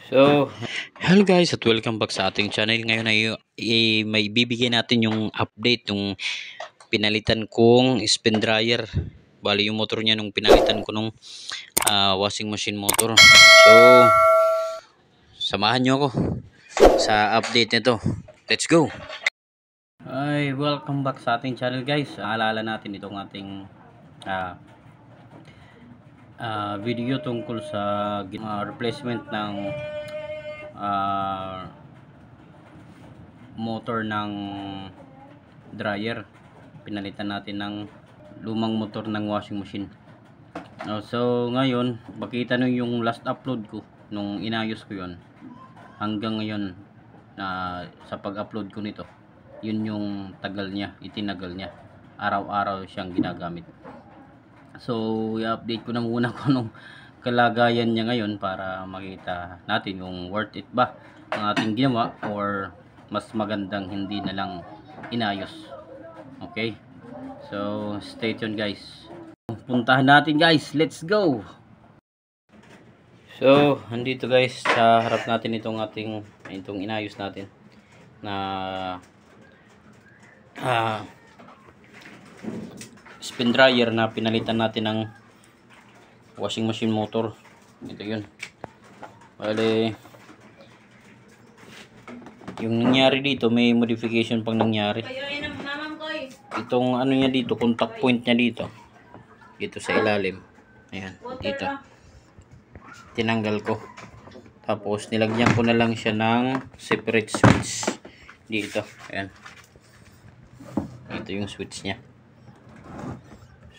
So, hello guys at welcome back sa ating channel. Ngayon ay may bibigyan natin yung update yung pinalitan kong spin dryer. Bali yung motor niya nung pinalitan ko nung washing machine motor. So, samahan nyo ako sa update nito. Let's go! Ay, welcome back sa ating channel guys. Alala natin itong ating video tungkol sa replacement ng motor ng dryer. Pinalitan natin ng lumang motor ng washing machine. So ngayon, makita nyo yung last upload ko nung inayos ko yon hanggang ngayon na sa pag-upload ko nito, yun yung tagal niya, itinagal niya. Araw-araw siyang ginagamit. So i-update ko na muna kung anong kalagayan niya ngayon para makita natin kung worth it ba ang ating ginawa or mas magandang hindi na lang inayos. Okay, so stay tuned guys, puntahan natin guys, let's go. So andito guys sa harap natin itong inayos natin na spin dryer na pinalitan natin ng washing machine motor. Ito yun. Bale, yung nangyari dito, may modification pang nangyari. Itong ano niya dito, contact point niya dito sa ilalim, ayan, dito tinanggal ko, tapos nilagyan ko na lang siya ng separate switch dito. Ayan, ito yung switch niya.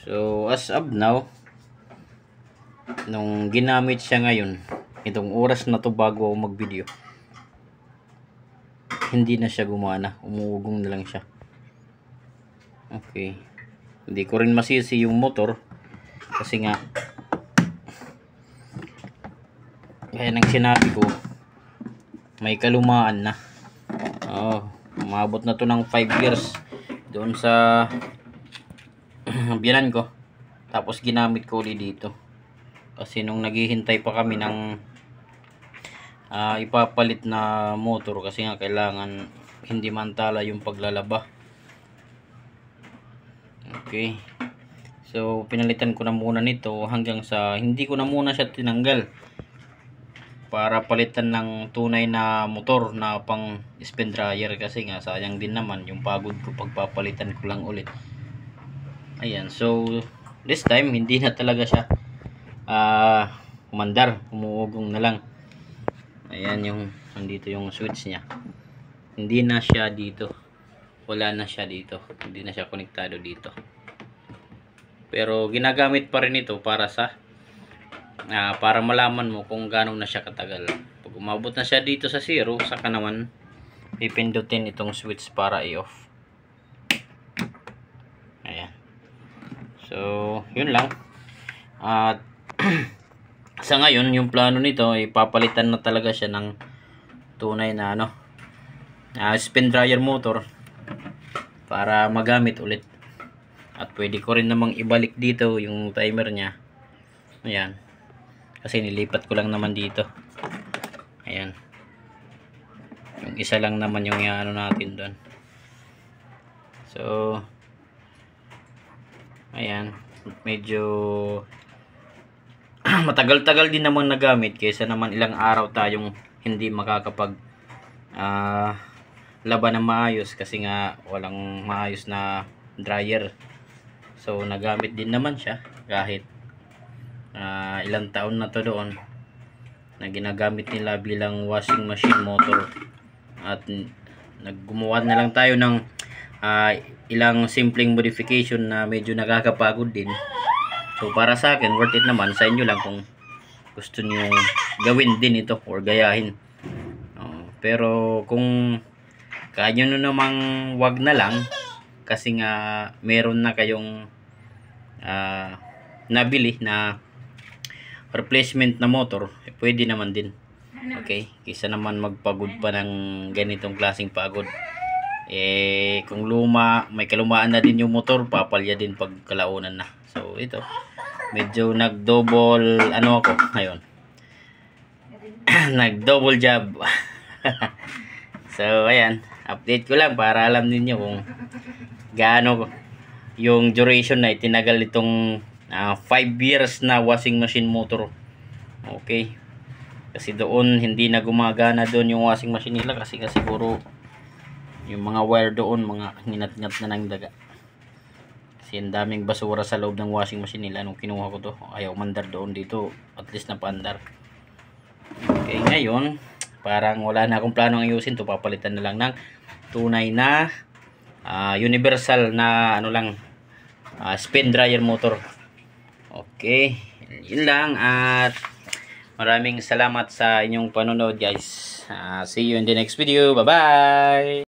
So as of now, nung ginamit siya ngayon, itong oras na to bago ako mag video, hindi na siya gumana, umuugong na lang siya. Okay, hindi ko rin masisi yung motor kasi nga kaya nang sinabi ko, may kalumaan na. Umabot na to ng 5 years doon sa biyanan ko, tapos ginamit ko ulit dito kasi nung naghihintay pa kami ng ipapalit na motor, kasi nga kailangan hindi mantala yung paglalaba. Okay, so pinalitan ko na muna nito hanggang sa hindi ko na muna siya tinanggal para palitan ng tunay na motor na pang spin dryer, kasi nga sayang din naman yung pagod ko pagpapalitan ko lang ulit. Ayan, so this time hindi na talaga siya umandar, umuugong na lang. Ayan, yung nandito yung switch niya, hindi na siya dito, wala na siya dito, hindi na siya konektado dito, pero ginagamit pa rin ito para sa para malaman mo kung gaano na siya katagal. Pag umabot na siya dito sa 0, saka naman pipindutin itong switch para i-off. Ayan, so yun lang. At sa ngayon, yung plano nito ay papalitan na talaga siya ng tunay na spin dryer motor para magamit ulit. At pwede ko rin namang ibalik dito yung timer niya. Ayan, kasi nilipat ko lang naman dito. Ayan, yung isa lang naman yung natin doon. So ayan, medyo matagal-tagal din naman nagamit kaysa naman ilang araw tayong hindi makakapag laban ng maayos kasi nga walang maayos na dryer. So nagamit din naman siya kahit ilang taon na to doon na ginagamit nila bilang washing machine motor, at naggumawa na lang tayo ng ilang simpleng modification na medyo nakakapagod din. So para sa akin worth it naman, sa inyo lang kung gusto niyo gawin din ito or gayahin. Pero kung kaya nyo namang wag na lang kasi nga meron na kayong nabili na replacement na motor, pwede naman din. Okay, kaysa naman magpagod pa ng ganitong klaseng pagod. Kung may kalumaan na din yung motor, papalya din pag kalaunan na. So ito, medyo nag-double ako ngayon. nag double job. So ayan, update ko lang para alam niyo kung gaano yung duration na itinagal itong 5 years na washing machine motor. Okay, kasi doon hindi na gumagana doon yung washing machine nila kasi siguro yung mga wire doon mga nginat-ngat na ng daga. Kasi ang daming basura sa loob ng washing machine nila nung kinuha ko to. Ayaw mandar doon, dito at least na paandar. Okay, ngayon parang wala na akong planong ayusin to. Papalitan na lang ng tunay na universal na ano lang, spin dryer motor. Okay, yun lang at maraming salamat sa inyong panonood guys. See you in the next video. Bye bye.